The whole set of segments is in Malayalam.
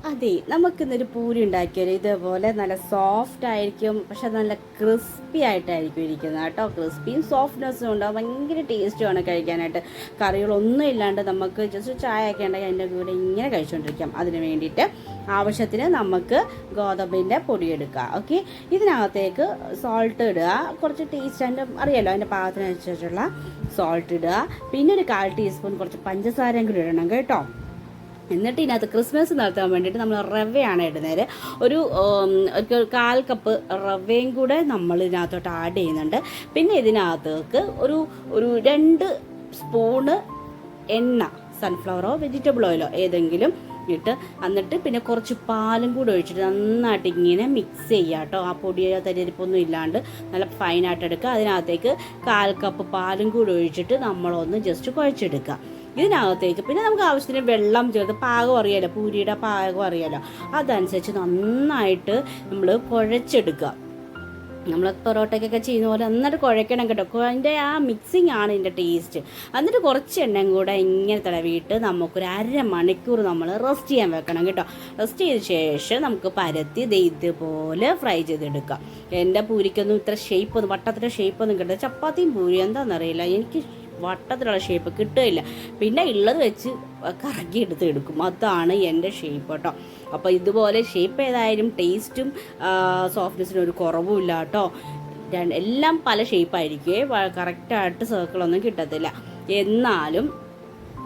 അതെ, നമുക്കിന്നൊരു പൂരി ഉണ്ടാക്കിയാലോ. ഇതേപോലെ നല്ല സോഫ്റ്റ് ആയിരിക്കും, പക്ഷെ നല്ല ക്രിസ്പി ആയിട്ടായിരിക്കും ഇരിക്കുന്നത് കേട്ടോ. ക്രിസ്പിയും സോഫ്റ്റ്നെസ്സും ഉണ്ടാവും, ഭയങ്കര ടേസ്റ്റുമാണ് കഴിക്കാനായിട്ട്. കറികളൊന്നും ഇല്ലാണ്ട് നമുക്ക് ജസ്റ്റ് ചായ ഒക്കെ ഉണ്ടെങ്കിൽ അതിൻ്റെ കൂടെ ഇങ്ങനെ കഴിച്ചുകൊണ്ടിരിക്കാം. അതിന് വേണ്ടിയിട്ട് ആവശ്യത്തിന് നമുക്ക് ഗോതമ്പിൻ്റെ പൊടി എടുക്കുക. ഓക്കെ, ഇതിനകത്തേക്ക് സോൾട്ട് ഇടുക, കുറച്ച് ടേസ്റ്റ് അതിൻ്റെ അറിയാലോ, അതിൻ്റെ പാകത്തിനനുസരിച്ചുള്ള സോൾട്ട് ഇടുക. പിന്നെ ഒരു 1/4 ടീസ്പൂൺ കുറച്ച് പഞ്ചസാരയും കൂടി ഇടണം കേട്ടോ. എന്നിട്ട് ഇതിനകത്ത് ക്രിസ്മസ് നടത്താൻ വേണ്ടിയിട്ട് നമ്മൾ റവയാണ് ഇടുന്നത്. ഒരു 1/4 കപ്പ് റവയും കൂടെ നമ്മൾ ഇതിനകത്തോട്ട് ആഡ് ചെയ്യുന്നുണ്ട്. പിന്നെ ഇതിനകത്തേക്ക് ഒരു 2 സ്പൂണ് എണ്ണ, സൺഫ്ലവറോ വെജിറ്റബിൾ ഓയിലോ ഏതെങ്കിലും ഇട്ട്, എന്നിട്ട് പിന്നെ കുറച്ച് പാലും കൂടെ ഒഴിച്ചിട്ട് നന്നായിട്ട് ഇങ്ങനെ മിക്സ് ചെയ്യുക കേട്ടോ. ആ പൊടിയോ തരിപ്പൊന്നും ഇല്ലാണ്ട് നല്ല ഫൈനായിട്ട് എടുക്കുക. അതിനകത്തേക്ക് 1/4 കപ്പ് പാലും കൂടെ ഒഴിച്ചിട്ട് നമ്മളൊന്ന് ജസ്റ്റ് കുഴച്ചെടുക്കുക. ഇതിനകത്തേക്ക് പിന്നെ നമുക്ക് ആവശ്യത്തിന് വെള്ളം ചേർത്ത്, പാകം അറിയാലോ, പൂരിയുടെ പാകം അറിയാലോ, അതനുസരിച്ച് നന്നായിട്ട് നമ്മൾ കുഴച്ചെടുക്കുക. നമ്മൾ പൊറോട്ടയ്ക്കൊക്കെ ചെയ്യുന്ന പോലെ നന്നായിട്ട് കുഴക്കണം കേട്ടോ. അതിൻ്റെ ആ മിക്സിങ് ആണ് ഇതിൻ്റെ ടേസ്റ്റ്. എന്നിട്ട് കുറച്ച് എണ്ണയും കൂടെ ഇങ്ങനെ തടവിയിട്ട് നമുക്കൊരു 1/2 മണിക്കൂർ നമ്മൾ റെസ്റ്റ് ചെയ്യാൻ വെക്കണം കേട്ടോ. റെസ്റ്റ് ചെയ്ത ശേഷം നമുക്ക് പരത്തി ഇതുപോലെ ഫ്രൈ ചെയ്തെടുക്കാം. എൻ്റെ പൂരിക്കൊന്നും ഇത്ര ഷേപ്പൊന്നും, വട്ടത്തിൻ്റെ ഷേപ്പൊന്നും കിട്ടുക. ചപ്പാത്തിയും പൂരി എന്താണെന്നറിയില്ല, എനിക്ക് വട്ടത്തിലുള്ള ഷേപ്പ് കിട്ടുകയില്ല. പിന്നെ ഉള്ളത് വെച്ച് കറക്കി എടുക്കും. അതാണ് എൻ്റെ ഷേപ്പ് കേട്ടോ. അപ്പോൾ ഇതുപോലെ ഷേപ്പ് ഏതായാലും ടേസ്റ്റും സോഫ്റ്റ്നെസ്സിനും ഒരു കുറവുമില്ല കേട്ടോ. എല്ലാം പല ഷേപ്പായിരിക്കുമേ, കറക്റ്റായിട്ട് സർക്കിളൊന്നും കിട്ടത്തില്ല. എന്നാലും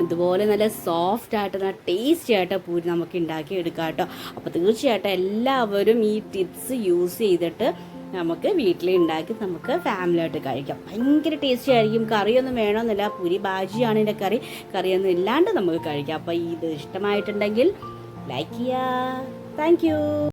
ഇതുപോലെ നല്ല സോഫ്റ്റായിട്ട് നല്ല ടേസ്റ്റി ആയിട്ട് പൂരി നമുക്ക് ഉണ്ടാക്കി എടുക്കാം കേട്ടോ. അപ്പോൾ തീർച്ചയായിട്ടും എല്ലാവരും ഈ ടിപ്സ് യൂസ് ചെയ്തിട്ട് നമുക്ക് വീട്ടിൽ ഉണ്ടാക്കി നമുക്ക് ഫാമിലിയായിട്ട് കഴിക്കാം. ഭയങ്കര ടേസ്റ്റി ആയിരിക്കും. കറിയൊന്നും വേണമെന്നില്ല, പൂരി ബാജിയാണ് ഇതിൻ്റെ കറിയൊന്നും ഇല്ലാണ്ട് നമുക്ക് കഴിക്കാം. അപ്പോൾ ഇത് ഇഷ്ടമായിട്ടുണ്ടെങ്കിൽ ലൈക്ക് ചെയ്യുക. Thank you.